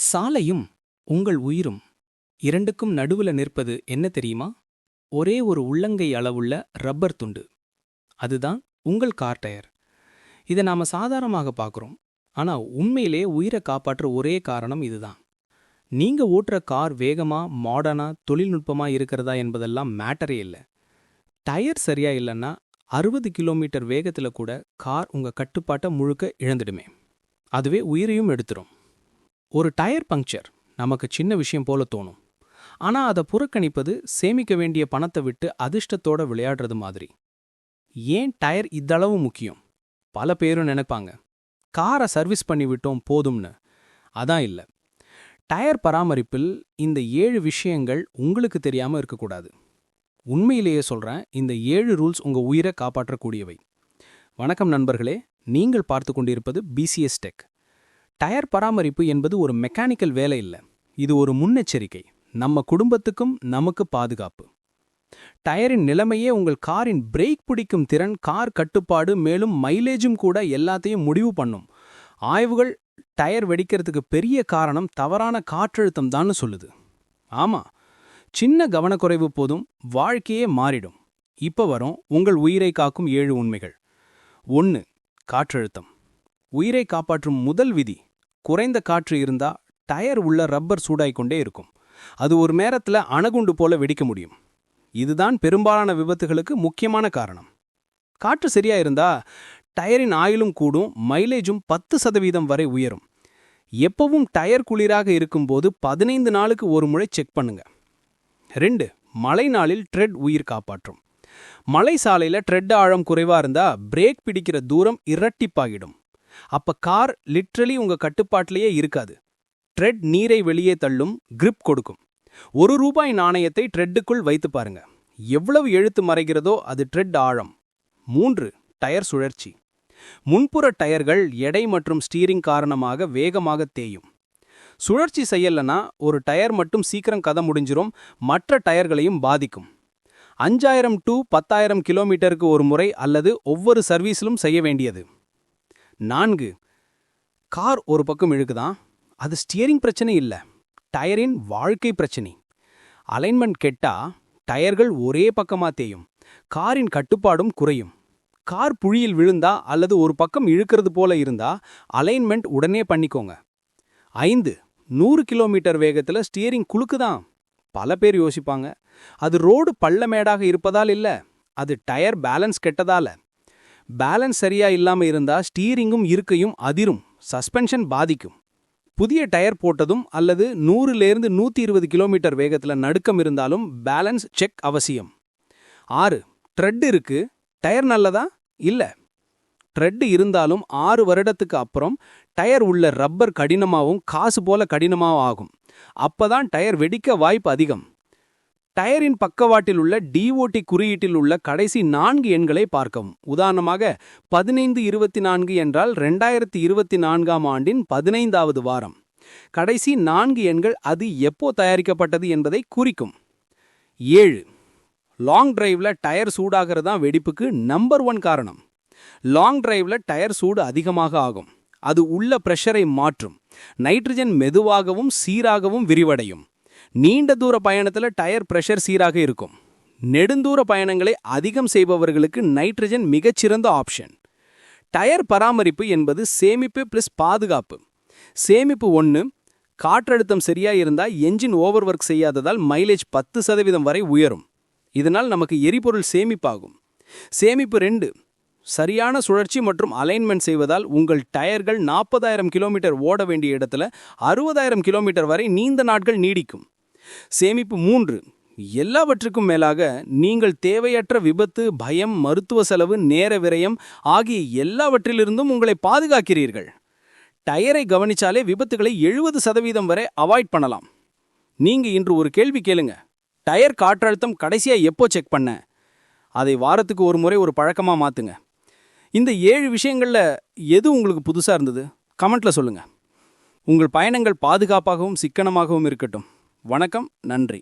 சாலையும் உங்கள் உயிரும் இரண்டுக்கும் நடுவுல நிற்பது என்ன தெரியுமா? ஒரே ஒரு உள்ளங்கை அளவுள்ள ரப்பர் துண்டு. அதுதான் உங்கள் கார் டயர். இதை நாம சாதாரணமாக பார்க்குறோம். ஆனா உண்மையிலே உயிரை காப்பாற்ற ஒரே காரணம் இதுதான். நீங்க ஓட்டுற கார் வேகமா, மாடர்னா, தொழில்நுட்பமா இருக்கிறதா என்பதெல்லாம் மேட்டரே இல்லை. டயர் சரியா இல்லைன்னா 60 கிலோமீட்டர் வேகத்துல கூட கார் உங்க கட்டுப்பாட்டை முழுக்க இழந்துடுமே. அதுவே உயிரையும் எடுத்துரும். ஒரு டயர் பங்க்சர் நமக்கு சின்ன விஷயம் போல தோணும். ஆனா அதை புறக்கணிப்பது சேமிக்க வேண்டிய பணத்தை விட்டு அதிர்ஷ்டத்தோட விளையாடுறது மாதிரி. ஏன் டயர் இதளவு முக்கியம்? பல பேரும் நினைப்பாங்க, காரை சர்வீஸ் பண்ணி விட்டோம் போதும்னு. அதான் இல்லை. டயர் பராமரிப்பில் இந்த 7 விஷயங்கள் உங்களுக்கு தெரியாம இருக்கக்கூடாது. உண்மையிலேயே சொல்றேன், இந்த 7 ரூல்ஸ் உங்க உயிரை காப்பாற்றக்கூடியவை. வணக்கம் நண்பர்களே, நீங்கள் பார்த்து கொண்டிருப்பது பிசிஎஸ் டெக். டயர் பராமரிப்பு என்பது ஒரு மெக்கானிக்கல் வேலை இல்லை. இது ஒரு முன்னெச்சரிக்கை. நம்ம குடும்பத்துக்கும் நமக்கு பாதுகாப்பு. டயரின் நிலைமையே உங்கள் காரின் பிரேக் பிடிக்கும் திறன், கார் கட்டுப்பாடு, மேலும் மைலேஜும் கூட எல்லாத்தையும் முடிவு பண்ணும். ஆய்வுகள் டயர் வெடிக்கிறதுக்கு பெரிய காரணம் தவறான காற்றழுத்தம் தான்னு சொல்லுது. ஆமா, சின்ன கவனக்குறைவு போதும் வாழ்க்கையே மாறிடும். இப்ப வரும் உங்கள் உயிரை காக்கும் 7 உண்மைகள். 1. காற்றழுத்தம். உயிரை காப்பாற்றும் முதல் விதி: குறைந்த காற்று இருந்தா டயர் உள்ள ரப்பர் சூடாய்க்கொண்டே இருக்கும். அது ஒரு நேரத்துல அணுகுண்டு போல வெடிக்க முடியும். இதுதான் பெரும்பாலான விபத்துகளுக்கு முக்கியமான காரணம். காற்று சரியா இருந்தா டயரின் ஆயுளும் கூடும், மைலேஜும் 10% வரை உயரும். எப்பவும் டயர் குளிராக இருக்கும்போது 15 நாளுக்கு ஒரு முறை செக் பண்ணுங்க. 2. மழை நாளில் ட்ரெட் உயிர் காப்பாற்றும். மலை சாலையில ட்ரெட் ஆழம் குறைவா இருந்தா பிரேக் பிடிக்கிற தூரம் இரட்டிப்பாகிடும். அப்ப கார் லிட்ரலி உங்க கட்டுப்பாட்டிலேயே இருக்காது. ட்ரெட் நீரை வெளியே தள்ளும், கிரிப் கொடுக்கும். ₹1 நாணயத்தை ட்ரெட்டுக்குள் வைத்து பாருங்க. எவ்வளவு எழுத்து மறைகிறதோ அது ட்ரெட் ஆழம். 3. டயர் சுழற்சி. முன்புற டயர்கள் எடை மற்றும் ஸ்டீரிங் காரணமாக வேகமாக தேயும். சுழற்சி செய்யலனா ஒரு டயர் மட்டும் சீக்கிரம் கதை முடிஞ்சிரும், மற்ற டயர்களையும் பாதிக்கும். 5000 to 10,000 கிலோமீட்டருக்கு ஒரு முறை அல்லது ஒவ்வொரு சர்வீஸிலும் செய்ய வேண்டியது. 4. கார் ஒரு பக்கம் இழுக்குதான். அது ஸ்டியரிங் பிரச்சனை இல்ல, டயரின் வாழ்க்கை பிரச்சனை. அலைன்மெண்ட் கெட்டா டயர்கள் ஒரே பக்கமா தேயும், காரின் கட்டுப்பாடும் குறையும். கார் புழியில் விழுந்தா அல்லது ஒரு பக்கம் இழுக்கிறது போல இருந்தா அலைன்மெண்ட் உடனே பண்ணிக்கோங்க. 5. 100 கிலோமீட்டர் வேகத்துல ஸ்டியரிங் குலுக்குதான். பல பேர் யோசிப்பாங்க, அது ரோடு பள்ளமேடாக இருப்பதால் இல்ல, அது டயர் பேலன்ஸ் கெட்டதால. பேலன்ஸ் சரியா இல்லாம இருந்தா ஸ்டீரிங்கும் இருக்கையும் அதிரும், சஸ்பென்ஷன் பாதிக்கும். புதிய டயர் போட்டதும் அல்லது 100லேருந்து 120 கிலோமீட்டர் வேகத்துல நடுக்கம் இருந்தாலும் பேலன்ஸ் செக் அவசியம். 6. ட்ரெட் இருக்கு, டயர் நல்லதா? இல்ல. ட்ரெட் இருந்தாலும் 6 வருடத்துக்கு அப்புறம் டயர் உள்ள ரப்பர் கடினமாவும் காசு போல கடினமாவும் ஆகும். அப்பதான் டயர் வெடிக்க வாய்ப்பு அதிகம். டயரின் பக்கவாட்டில் உள்ள டிஓடி குறியீட்டில் உள்ள கடைசி 4 எண்களை பார்க்கவும். உதாரணமாக 1524 என்றால் 2024ஆம் ஆண்டின் 15வது வாரம். கடைசி 4 எண்கள் அது எப்போ தயாரிக்கப்பட்டது என்பதை குறிக்கும். 7. லாங் டிரைவ்ல டயர் சூடாகிறதான் வெடிப்புக்கு நம்பர் 1 காரணம். லாங் டிரைவ்ல டயர் சூடு அதிகமாக ஆகும். அது உள்ள பிரஷரை மாற்றும். நைட்ரஜன் மெதுவாகவும் சீராகவும் விரிவடையும். நீண்ட தூர பயணத்துல டயர் பிரஷர் சீராக இருக்கும். நெடுந்தூர பயணங்களை அதிகம் செய்பவர்களுக்கு நைட்ரஜன் மிகச்சிறந்த ஆப்ஷன். டயர் பராமரிப்பு என்பது சேமிப்பு பிளஸ் பாதுகாப்பு. சேமிப்பு 1. காற்றழுத்தம் சரியா இருந்தா என்ஜின் ஓவர் ஒர்க் செய்யாததால் மைலேஜ் 10% வரை உயரும். இதனால் நமக்கு எரிபொருள் சேமிப்பாகும். சேமிப்பு 2. சரியான சுழற்சி மற்றும் அலைன்மெண்ட் செய்வதால் உங்கள் டயர்கள் 40,000 கிலோமீட்டர் ஓட வேண்டிய இடத்துல 60,000 கிலோமீட்டர் வரை நீண்ட நாட்கள் நீடிக்கும். சேமிப்பு 3. எல்லாவற்றுக்கும் மேலாக நீங்கள் தேவையற்ற விபத்து, பயம், மருத்துவ செலவு, நேர விரயம் ஆகிய எல்லாவற்றிலிருந்தும் உங்களை பாதுகாக்கிறீர்கள். டயரை கவனிச்சாலே விபத்துகளை 70% வரை அவாய்ட் பண்ணலாம். நீங்க இன்று ஒரு கேள்வி கேளுங்க: டயர் காற்றழுத்தம் கடைசியா எப்போ செக் பண்ண? அதை வாரத்துக்கு ஒரு முறை ஒரு பழக்கமா மாத்துங்க. இந்த 7 விஷயங்கள்ல எது உங்களுக்கு புதுசா இருந்தது? கமெண்ட்ல சொல்லுங்க. உங்கள் பயணங்கள் பாதுகாப்பாகவும் சிக்கனமாகவும் இருக்கட்டும். வணக்கம், நன்றி.